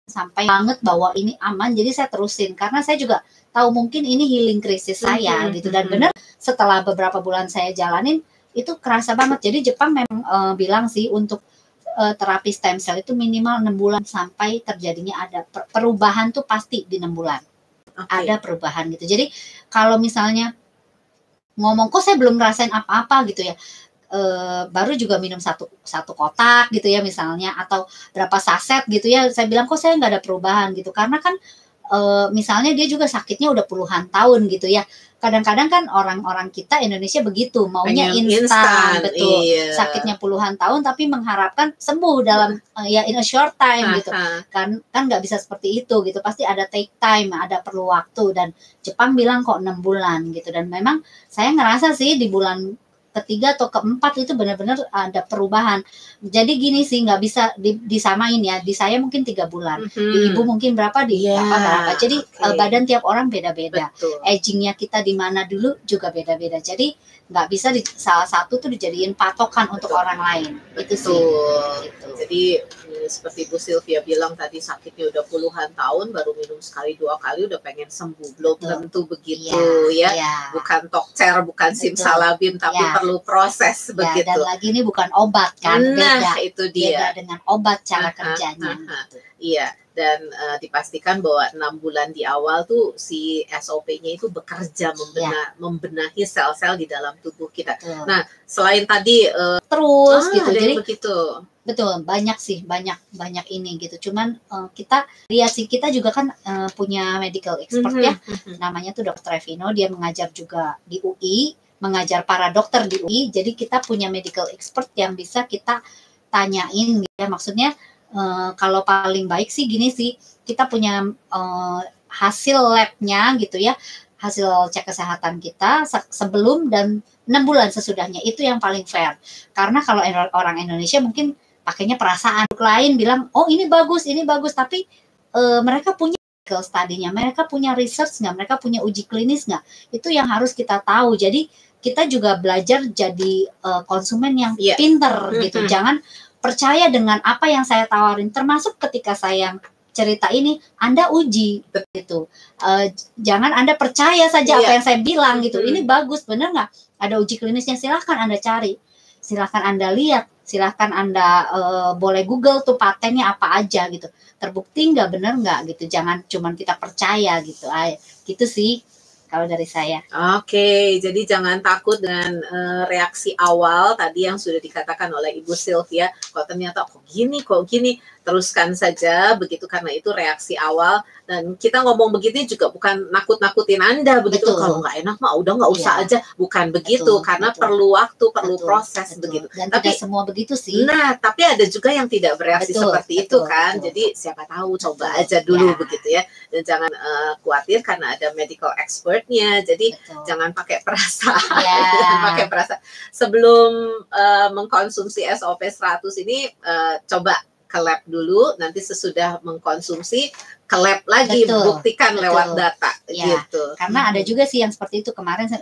sampai banget bahwa ini aman. Jadi saya terusin karena saya juga tahu mungkin ini healing krisis saya gitu, dan benar setelah beberapa bulan saya jalanin itu kerasa banget. Jadi Jepang memang bilang sih untuk terapi stem cell itu minimal 6 bulan sampai terjadinya ada perubahan tuh, pasti di 6 bulan ada perubahan gitu. Jadi kalau misalnya ngomong kok saya belum ngerasain apa-apa gitu ya, baru juga minum satu kotak gitu ya misalnya, atau berapa saset gitu ya, saya bilang kok saya nggak ada perubahan gitu, karena kan misalnya dia juga sakitnya udah puluhan tahun gitu ya. Kadang-kadang kan orang-orang kita Indonesia begitu, maunya instan, betul. Iya. Sakitnya puluhan tahun tapi mengharapkan sembuh dalam ya in a short time gitu. Kan nggak bisa seperti itu gitu. Pasti ada take time, ada perlu waktu, dan Jepang bilang kok 6 bulan gitu. Dan memang saya ngerasa sih di bulan ketiga atau keempat itu benar-benar ada perubahan. Jadi gini sih, nggak bisa disamain ya. Di saya mungkin 3 bulan, di Ibu mungkin berapa, di berapa. Jadi badan tiap orang beda-beda. Agingnya kita di mana dulu juga beda-beda. Jadi nggak bisa salah satu tuh dijadiin patokan untuk orang lain. Itu sih. Gitu. Jadi seperti Bu Sylvia bilang tadi, sakitnya udah puluhan tahun, baru minum sekali 2 kali udah pengen sembuh. Belum tentu begitu ya. Bukan tokcer, bukan simsalabim, tapi perlu proses begitu. Dan lagi ini bukan obat kan, beda. Itu dia. Beda dengan obat cara kerjanya. Gitu. Iya, dan dipastikan bahwa 6 bulan di awal tuh si SOP-nya itu bekerja membenahi sel-sel di dalam tubuh kita. Nah, selain tadi terus gitu, jadi begitu. Betul, banyak sih, banyak ini gitu. Cuman kita lihat sih, kita juga kan punya medical expert ya, namanya tuh Dr. Revino, dia mengajar juga di UI, mengajar para dokter di UI. Jadi kita punya medical expert yang bisa kita tanyain gitu ya, maksudnya Kalau paling baik sih gini sih, kita punya hasil labnya gitu ya, hasil cek kesehatan kita sebelum dan 6 bulan sesudahnya, itu yang paling fair. Karena kalau orang Indonesia mungkin pakainya perasaan, lain bilang oh ini bagus, tapi mereka punya clinical study-nya, mereka punya research nggak, mereka punya uji klinis nggak, itu yang harus kita tahu. Jadi kita juga belajar jadi konsumen yang pinter gitu, jangan percaya dengan apa yang saya tawarin, termasuk ketika saya cerita ini, Anda uji gitu. Jangan Anda percaya saja apa yang saya bilang gitu. Ini bagus, bener nggak? Ada uji klinisnya, silahkan Anda cari, silahkan Anda lihat, silahkan Anda boleh Google tuh patennya apa aja gitu. Terbukti nggak, bener nggak gitu. Jangan cuman kita percaya gitu. Gitu sih kalau dari saya. Oke, jadi jangan takut dengan reaksi awal tadi yang sudah dikatakan oleh Ibu Sylvia. Kok ternyata kok gini, teruskan saja begitu, karena itu reaksi awal. Dan kita ngomong begitu juga bukan nakut-nakutin Anda begitu. Kalau nggak enak mah udah nggak usah aja, bukan begitu. Karena perlu waktu, perlu proses begitu. Dan tapi tidak semua begitu sih. Nah, tapi ada juga yang tidak bereaksi seperti itu kan. Jadi siapa tahu, coba aja dulu begitu ya. Dan jangan khawatir karena ada medical expertnya. Jadi jangan pakai perasaan. Jangan pakai perasaan. Sebelum mengkonsumsi SOP 100 ini coba ke lab dulu, nanti sesudah mengkonsumsi ke lab lagi, buktikan lewat data gitu. Karena ada juga sih yang seperti itu. Kemarin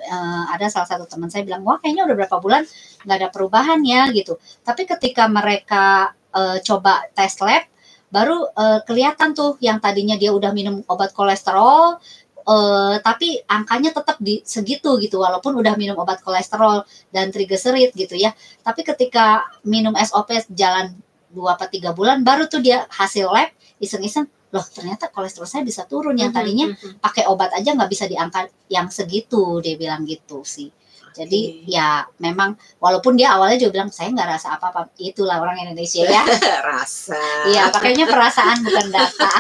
ada salah satu teman saya bilang, wah kayaknya udah berapa bulan nggak ada perubahan ya gitu. Tapi ketika mereka coba tes lab, baru kelihatan tuh yang tadinya dia udah minum obat kolesterol, tapi angkanya tetap di segitu gitu, walaupun udah minum obat kolesterol dan trigliserid gitu ya. Tapi ketika minum SOP jalan 2-3 bulan, baru tuh dia hasil lab iseng-iseng, loh ternyata kolesterol saya bisa turun, yang tadinya pakai obat aja nggak bisa di angka yang segitu, dia bilang gitu sih. Jadi ya memang walaupun dia awalnya juga bilang saya nggak rasa apa-apa, itulah orang Indonesia ya. Rasa. Iya, pakainya perasaan bukan data.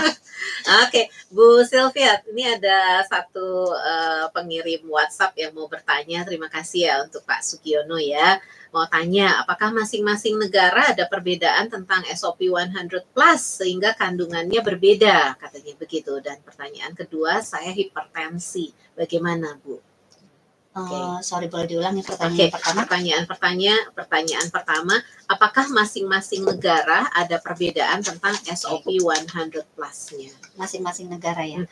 Oke, Bu Sylvia, ini ada satu pengirim WhatsApp yang mau bertanya. Terima kasih ya untuk Pak Sugiono ya. Mau tanya, apakah masing-masing negara ada perbedaan tentang SOP 100 plus sehingga kandungannya berbeda, katanya begitu. Dan pertanyaan kedua, saya hipertensi, bagaimana Bu? Sorry, boleh diulangi pertanyaan pertama? Pertanyaan pertama, apakah masing-masing negara ada perbedaan tentang SOP 100 plus-nya? Masing-masing negara ya.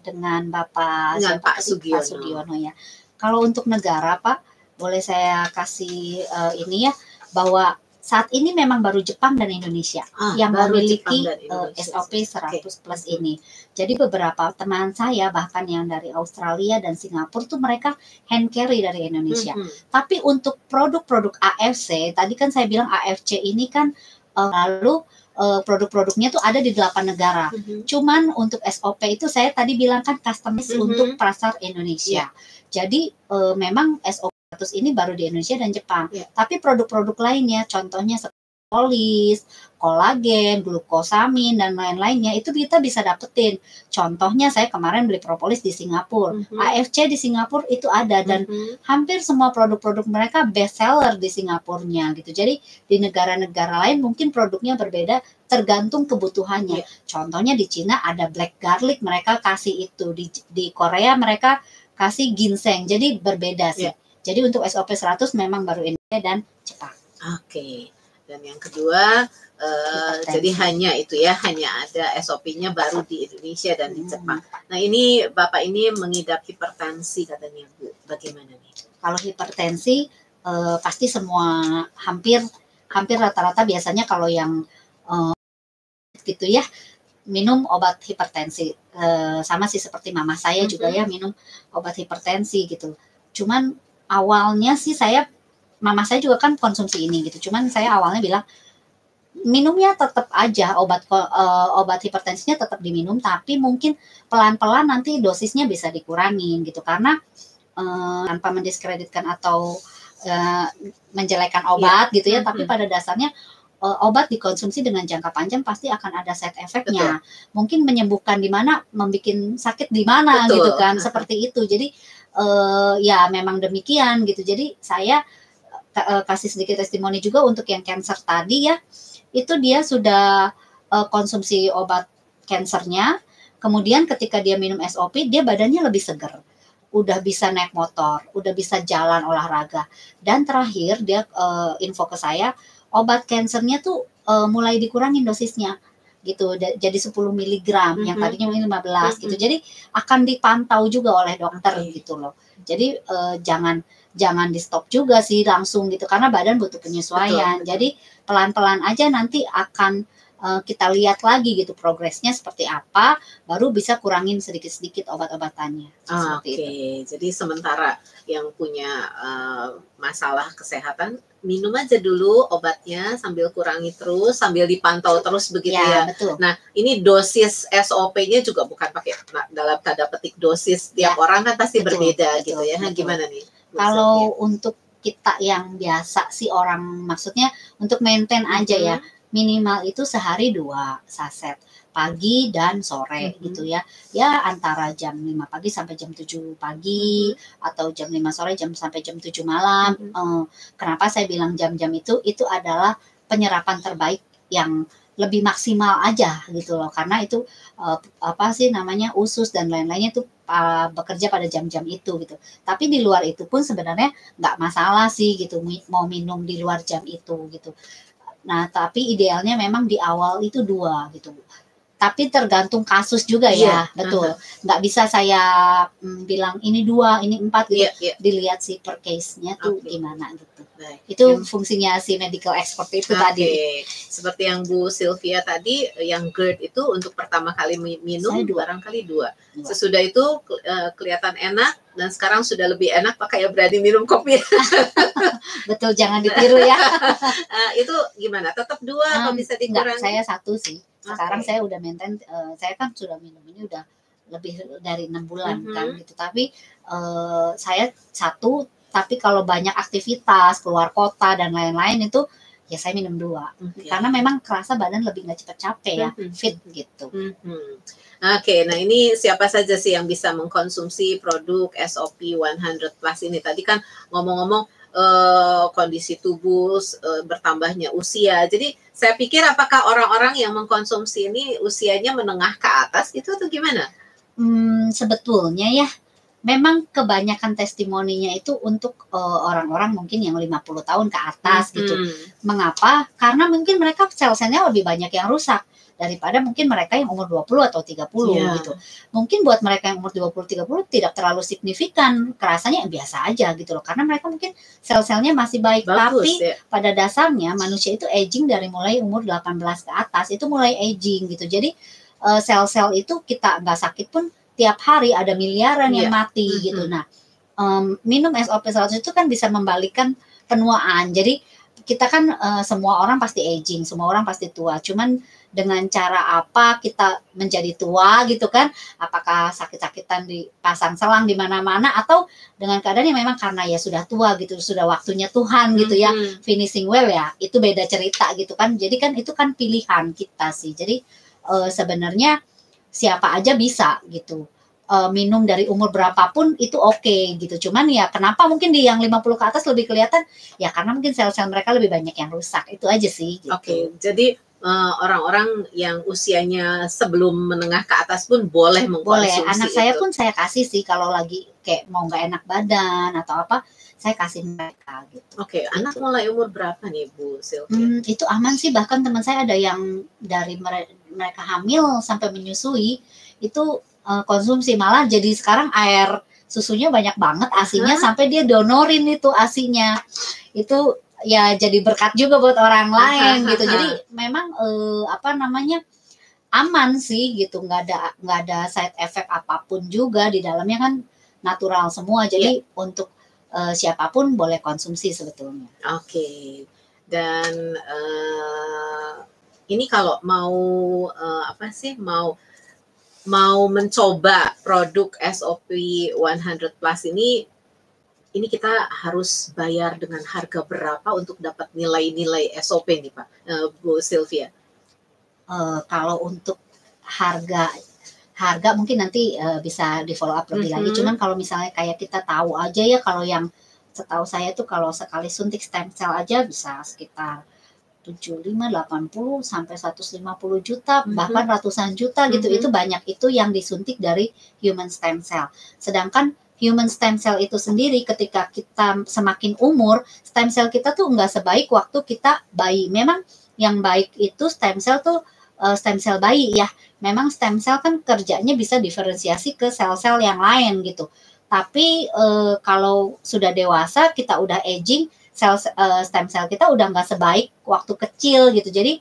Dengan Bapak Sugiono ya. Kalau untuk negara Pak, boleh saya kasih ini ya, bahwa saat ini memang baru Jepang dan Indonesia yang memiliki SOP 100 plus ini. Jadi beberapa teman saya bahkan yang dari Australia dan Singapura tuh mereka hand carry dari Indonesia. Tapi untuk produk-produk AFC, tadi kan saya bilang AFC ini kan lalu produk-produknya tuh ada di 8 negara. Cuman untuk SOP itu saya tadi bilang kan customize untuk pasar Indonesia. Jadi memang SOP 100 ini baru di Indonesia dan Jepang. Tapi produk-produk lainnya, contohnya polis, kolagen, glukosamin, dan lain-lainnya, itu kita bisa dapetin. Contohnya saya kemarin beli propolis di Singapura. AFC di Singapura itu ada, dan hampir semua produk-produk mereka best seller di Singapurnya gitu. Jadi di negara-negara lain mungkin produknya berbeda tergantung kebutuhannya. Contohnya di Cina ada black garlic, mereka kasih itu. Di Korea mereka kasih ginseng, jadi berbeda sih. Jadi untuk SOP 100 memang baru Indonesia dan Jepang. Oke. Dan yang kedua, jadi hanya itu ya, hanya ada SOP-nya baru di Indonesia dan di Jepang. Nah ini Bapak ini mengidap hipertensi katanya Bu, bagaimana nih? Kalau hipertensi pasti semua hampir rata-rata biasanya kalau yang gitu ya, minum obat hipertensi. Sama sih seperti mama saya juga ya minum obat hipertensi gitu. Cuman awalnya sih mama saya juga kan konsumsi ini gitu. Cuman saya awalnya bilang minumnya tetap aja obat hipertensinya tetap diminum, tapi mungkin pelan-pelan nanti dosisnya bisa dikurangin gitu, karena tanpa mendiskreditkan atau menjelekkan obat gitu ya, tapi pada dasarnya obat dikonsumsi dengan jangka panjang pasti akan ada side effect-nya. Mungkin menyembuhkan di mana, membikin sakit di mana gitu kan, seperti itu. Jadi ya memang demikian gitu. Jadi saya kasih sedikit testimoni juga untuk yang cancer tadi ya. itu dia sudah konsumsi obat kansernya, kemudian ketika dia minum SOP dia badannya lebih seger, udah bisa naik motor, udah bisa jalan olahraga, dan terakhir dia info ke saya obat kansernya tuh mulai dikurangin dosisnya gitu, jadi 10 miligram yang tadinya mungkin 15 gitu, jadi akan dipantau juga oleh dokter gitu loh. Jadi jangan di stop juga sih langsung gitu, karena badan butuh penyesuaian. Betul. Jadi pelan-pelan aja nanti akan kita lihat lagi gitu progresnya seperti apa, baru bisa kurangin sedikit-sedikit obat-obatannya. Oke, jadi sementara yang punya masalah kesehatan, minum aja dulu obatnya sambil kurangi terus, sambil dipantau terus begitu ya. Betul. Nah, ini dosis SOP-nya juga bukan pakai dalam tanda petik dosis, tiap orang kan pasti berbeda gitu ya. Betul. Gimana nih? Kalau untuk kita yang biasa sih orang, maksudnya untuk maintain aja ya, minimal itu sehari 2 saset pagi dan sore gitu ya. Ya antara jam 5 pagi sampai jam 7 pagi atau jam 5 sore sampai jam 7 malam. Kenapa saya bilang jam-jam itu adalah penyerapan terbaik yang lebih maksimal aja gitu loh, karena itu apa sih namanya, usus dan lain-lainnya itu bekerja pada jam-jam itu gitu. Tapi di luar itu pun sebenarnya nggak masalah sih gitu, mau minum di luar jam itu gitu. Nah, tapi idealnya memang di awal itu 2 gitu. Tapi tergantung kasus juga ya, betul. Nggak bisa saya bilang ini 2, ini 4 gitu. Dilihat sih per case-nya tuh gimana gitu. Baik. Itu fungsinya si medical expert itu tadi. Seperti yang Bu Sylvia tadi, yang GERD itu untuk pertama kali minum barangkali 2. Sesudah itu kelihatan enak, dan sekarang sudah lebih enak pakai berani minum kopi. Betul, jangan ditiru ya. Itu gimana? Tetap 2 atau bisa dikurangi? Enggak, saya 1 sih. Sekarang saya udah maintain, saya kan sudah minum ini udah lebih dari 6 bulan kan gitu. Tapi saya 1, tapi kalau banyak aktivitas keluar kota dan lain-lain itu ya saya minum 2. Karena memang kerasa badan lebih nggak cepat capek ya, fit gitu. Oke, nah ini siapa saja sih yang bisa mengkonsumsi produk SOP 100 Plus ini? Tadi kan ngomong-ngomong kondisi tubuh, bertambahnya usia. Jadi saya pikir apakah orang-orang yang mengkonsumsi ini usianya menengah ke atas gitu atau gimana? Sebetulnya ya memang kebanyakan testimoninya itu untuk orang-orang mungkin yang 50 tahun ke atas gitu. Mengapa? Karena mungkin mereka sel-selnya lebih banyak yang rusak daripada mungkin mereka yang umur 20 atau 30 gitu. Mungkin buat mereka yang umur 20-30 tidak terlalu signifikan, kerasanya biasa aja gitu loh. Karena mereka mungkin sel-selnya masih baik. Tapi pada dasarnya manusia itu aging dari mulai umur 18 ke atas, itu mulai aging gitu. Jadi sel-sel itu kita nggak sakit pun tiap hari ada miliaran yang mati gitu. Nah, minum SOP 100 itu kan bisa membalikkan penuaan. Jadi kita kan semua orang pasti aging, semua orang pasti tua. Cuman dengan cara apa kita menjadi tua gitu kan? Apakah sakit-sakitan dipasang selang di mana-mana, atau dengan keadaan yang memang karena ya sudah tua gitu, sudah waktunya Tuhan gitu ya, finishing well ya, itu beda cerita gitu kan. Jadi kan itu kan pilihan kita sih. Jadi sebenarnya siapa aja bisa gitu. Minum dari umur berapapun itu oke gitu. Cuman ya kenapa mungkin di yang 50 ke atas lebih kelihatan, ya karena mungkin sel-sel mereka lebih banyak yang rusak. Itu aja sih gitu. Oke, jadi orang-orang yang usianya sebelum menengah ke atas pun boleh mengkonsumsi. Boleh, anak saya pun saya kasih sih kalau lagi kayak mau nggak enak badan atau apa, saya kasih mereka gitu. Oke, anak mulai umur berapa nih Bu Sylvia? Itu aman sih, bahkan teman saya ada yang dari mereka hamil sampai menyusui itu konsumsi, malah jadi sekarang air susunya banyak banget asinya, sampai dia donorin itu asinya. Itu ya jadi berkat juga buat orang lain gitu. Jadi memang apa namanya, aman sih gitu, nggak ada side effect apapun juga, di dalamnya kan natural semua. Jadi untuk siapapun boleh konsumsi sebetulnya. Oke. Dan ini kalau mau apa sih, mau mencoba produk SOP 100 Plus ini kita harus bayar dengan harga berapa untuk dapat nilai-nilai SOP nih Pak, Bu Sylvia? Kalau untuk harga mungkin nanti bisa di follow up lebih lagi. Cuman kalau misalnya kayak kita tahu aja ya, kalau yang setahu saya tuh kalau sekali suntik stem cell aja bisa sekitar 75, 80 sampai 150 juta, bahkan ratusan juta gitu. Itu banyak, itu yang disuntik dari human stem cell. Sedangkan human stem cell itu sendiri ketika kita semakin umur, stem cell kita tuh nggak sebaik waktu kita bayi. Memang yang baik itu stem cell tuh stem cell bayi ya. Memang stem cell kan kerjanya bisa diferensiasi ke sel-sel yang lain gitu. Tapi kalau sudah dewasa, kita udah aging, stem cell kita udah nggak sebaik waktu kecil gitu. Jadi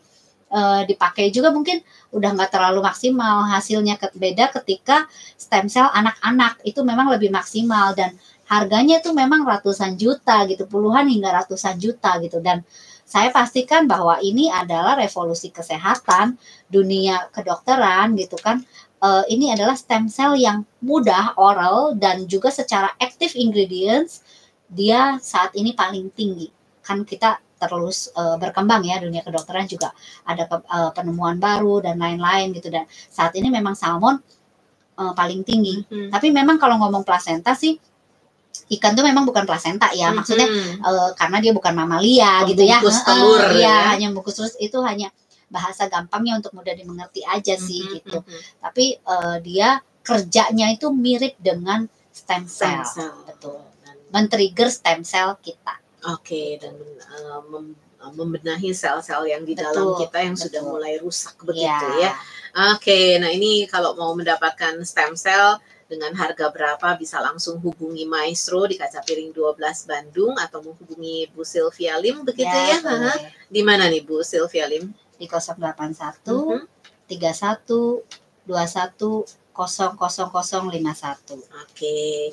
dipakai juga mungkin udah nggak terlalu maksimal. Hasilnya beda ketika stem cell anak-anak itu memang lebih maksimal, dan harganya tuh memang ratusan juta gitu, puluhan hingga ratusan juta gitu. Dan saya pastikan bahwa ini adalah revolusi kesehatan dunia kedokteran gitu kan. Ini adalah stem cell yang mudah oral dan juga secara active ingredients dia saat ini paling tinggi. Kan kita terus berkembang ya, dunia kedokteran juga ada penemuan baru dan lain-lain gitu, dan saat ini memang salmon paling tinggi. Tapi memang kalau ngomong plasenta sih, ikan tuh memang bukan plasenta ya, maksudnya karena dia bukan mamalia gitu ya. Telur ya, hanya bungkus telur, itu hanya bahasa gampangnya untuk mudah dimengerti aja sih gitu. Tapi dia kerjanya itu mirip dengan stem cell. Betul. Men-trigger stem cell kita. Oke, dan membenahi sel-sel yang di dalam kita yang sudah mulai rusak begitu ya. Oke, nah ini kalau mau mendapatkan stem cell dengan harga berapa, bisa langsung hubungi Maestro di Kaca Piring 12 Bandung, atau menghubungi Bu Sylvia Lim begitu ya. Di mana nih Bu Sylvia Lim? Di 081 31 21 00051. Oke.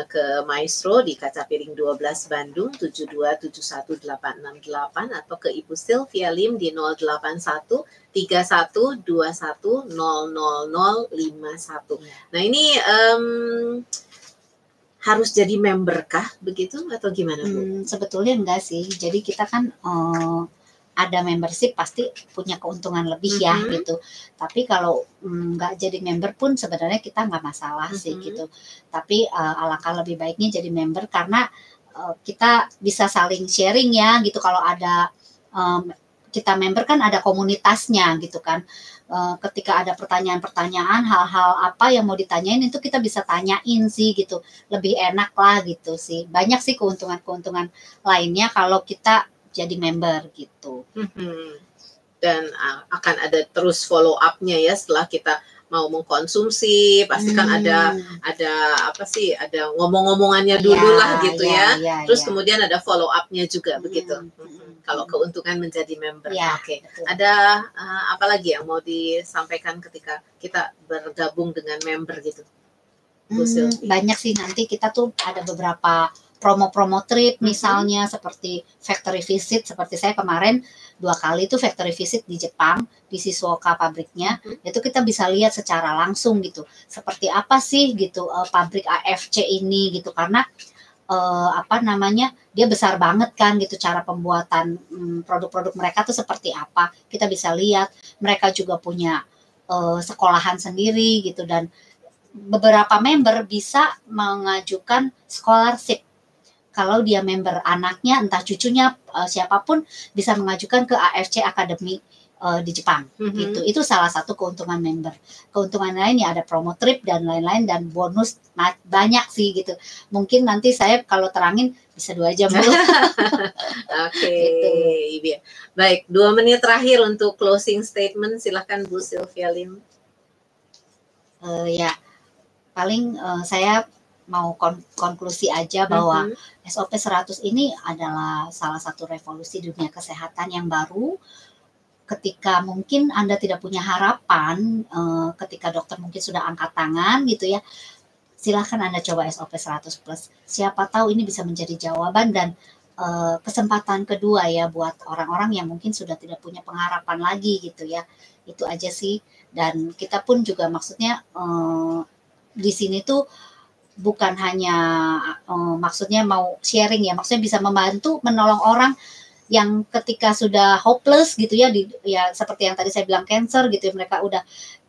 Ke Maestro di Kaca Piring 12 Bandung 7271868, atau ke Ibu Sylvia Lim di 081 31 21 00051. Nah ini harus jadi member kah begitu atau gimana Bu? Sebetulnya enggak sih. Jadi kita kan ada membership pasti punya keuntungan lebih ya gitu. Tapi kalau nggak jadi member pun sebenarnya kita nggak masalah sih gitu. Tapi alangkah lebih baiknya jadi member, karena kita bisa saling sharing ya gitu. Kalau ada kita member kan ada komunitasnya gitu kan. Ketika ada pertanyaan-pertanyaan, hal-hal apa yang mau ditanyain itu kita bisa tanyain sih gitu. Lebih enak lah gitu sih. Banyak sih keuntungan-keuntungan lainnya kalau kita jadi member gitu. Dan akan ada terus follow up-nya ya setelah kita mau mengkonsumsi, pasti kan ada apa sih, ada ngomong-ngomongannya dulu lah gitu ya. Terus kemudian ada follow up-nya juga begitu. Kalau keuntungan menjadi member. Oke. Ada apa lagi yang mau disampaikan ketika kita bergabung dengan member gitu? Banyak sih, nanti kita tuh ada beberapa promo-promo trip misalnya seperti factory visit. Seperti saya kemarin 2 kali itu factory visit di Jepang, di Shizuoka pabriknya. Itu kita bisa lihat secara langsung gitu seperti apa sih gitu pabrik AFC ini gitu, karena apa namanya, dia besar banget kan gitu, cara pembuatan produk-produk mereka tuh seperti apa kita bisa lihat. Mereka juga punya sekolahan sendiri gitu, dan beberapa member bisa mengajukan scholarship. Kalau dia member, anaknya, entah cucunya, siapapun bisa mengajukan ke AFC Academy di Jepang. Gitu. Itu salah satu keuntungan member. Keuntungan lain ya ada promo trip dan lain-lain, dan bonus banyak sih gitu. Mungkin nanti saya kalau terangin bisa 2 jam dulu. Oke, gitu. Baik, 2 menit terakhir untuk closing statement. Silahkan Bu Sylvia Lim. Ya, paling saya mau konklusi aja bahwa SOP 100 ini adalah salah satu revolusi dunia kesehatan yang baru. Ketika mungkin Anda tidak punya harapan, ketika dokter mungkin sudah angkat tangan gitu ya, silahkan Anda coba SOP 100 plus. Siapa tahu ini bisa menjadi jawaban dan kesempatan kedua ya buat orang-orang yang mungkin sudah tidak punya pengharapan lagi gitu ya. Itu aja sih. Dan kita pun juga maksudnya di sini tuh bukan hanya maksudnya mau sharing ya, maksudnya bisa membantu menolong orang yang ketika sudah hopeless gitu ya, ya seperti yang tadi saya bilang cancer gitu ya, mereka udah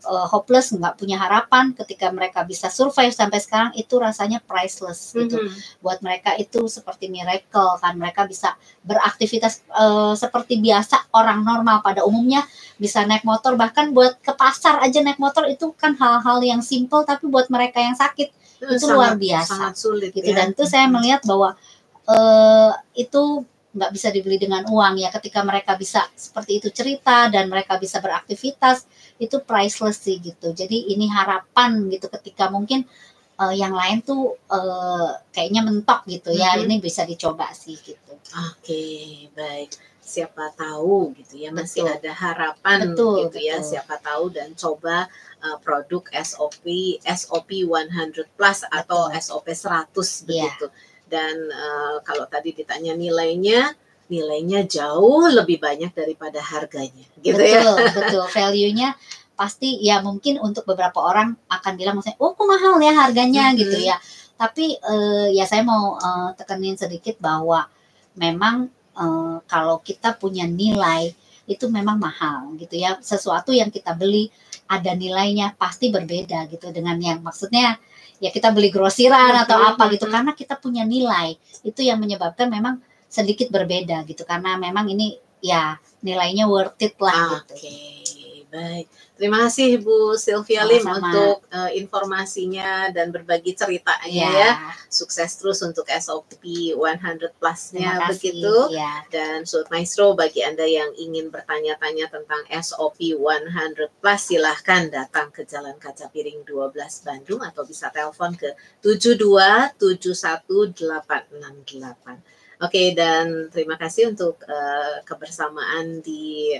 hopeless, nggak punya harapan, ketika mereka bisa survive sampai sekarang, itu rasanya priceless gitu. Buat mereka itu seperti miracle kan, mereka bisa beraktivitas seperti biasa orang normal pada umumnya, bisa naik motor, bahkan buat ke pasar aja naik motor itu kan hal-hal yang simple, tapi buat mereka yang sakit itu luar biasa. Sangat sulit gitu ya. Dan itu saya melihat bahwa itu nggak bisa dibeli dengan uang ya. Ketika mereka bisa seperti itu cerita dan mereka bisa beraktivitas, itu priceless sih gitu. Jadi ini harapan gitu, ketika mungkin yang lain tuh kayaknya mentok gitu ya, ini bisa dicoba sih gitu. Oke, baik. Siapa tahu gitu ya, masih Betul. ada harapan Betul, gitu ya. betul. Siapa tahu dan coba produk SOP 100 plus atau Betul. SOP 100 Iya. begitu. Dan kalau tadi ditanya nilainya jauh lebih banyak daripada harganya gitu ya. Betul. Value-nya pasti ya, mungkin untuk beberapa orang akan bilang maksudnya, oh kok mahal ya harganya gitu ya. Tapi ya saya mau tekenin sedikit bahwa memang kalau kita punya nilai itu memang mahal gitu ya. Sesuatu yang kita beli ada nilainya pasti berbeda gitu dengan yang maksudnya ya kita beli grosiran atau apa gitu, karena kita punya nilai. Itu yang menyebabkan memang sedikit berbeda gitu, karena memang ini ya nilainya worth it lah gitu. Oke, baik. Terima kasih Bu Sylvia Lim Sama-sama. untuk informasinya dan berbagi ceritanya ya. Sukses terus untuk SOP 100 plus-nya begitu. Ya. Dan Sobat Maestro, bagi Anda yang ingin bertanya-tanya tentang SOP 100 plus, silahkan datang ke Jalan Kaca Piring 12 Bandung atau bisa telepon ke 7271868. Oke, dan terima kasih untuk kebersamaan di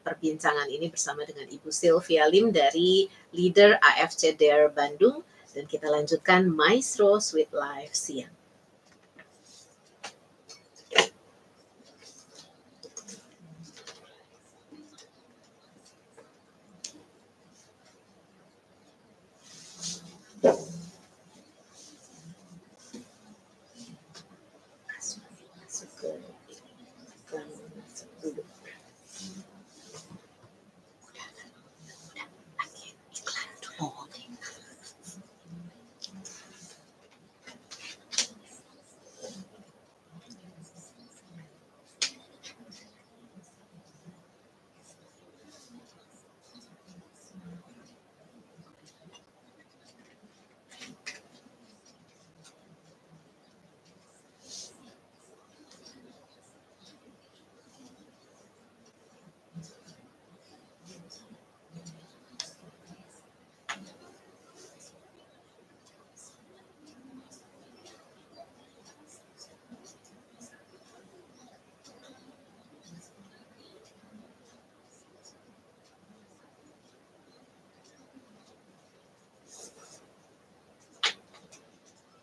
perbincangan ini bersama dengan Ibu Sylvia Lim dari Leader AFC Dare Bandung. Dan kita lanjutkan Maestro Sweet Life siang.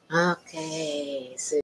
Oke,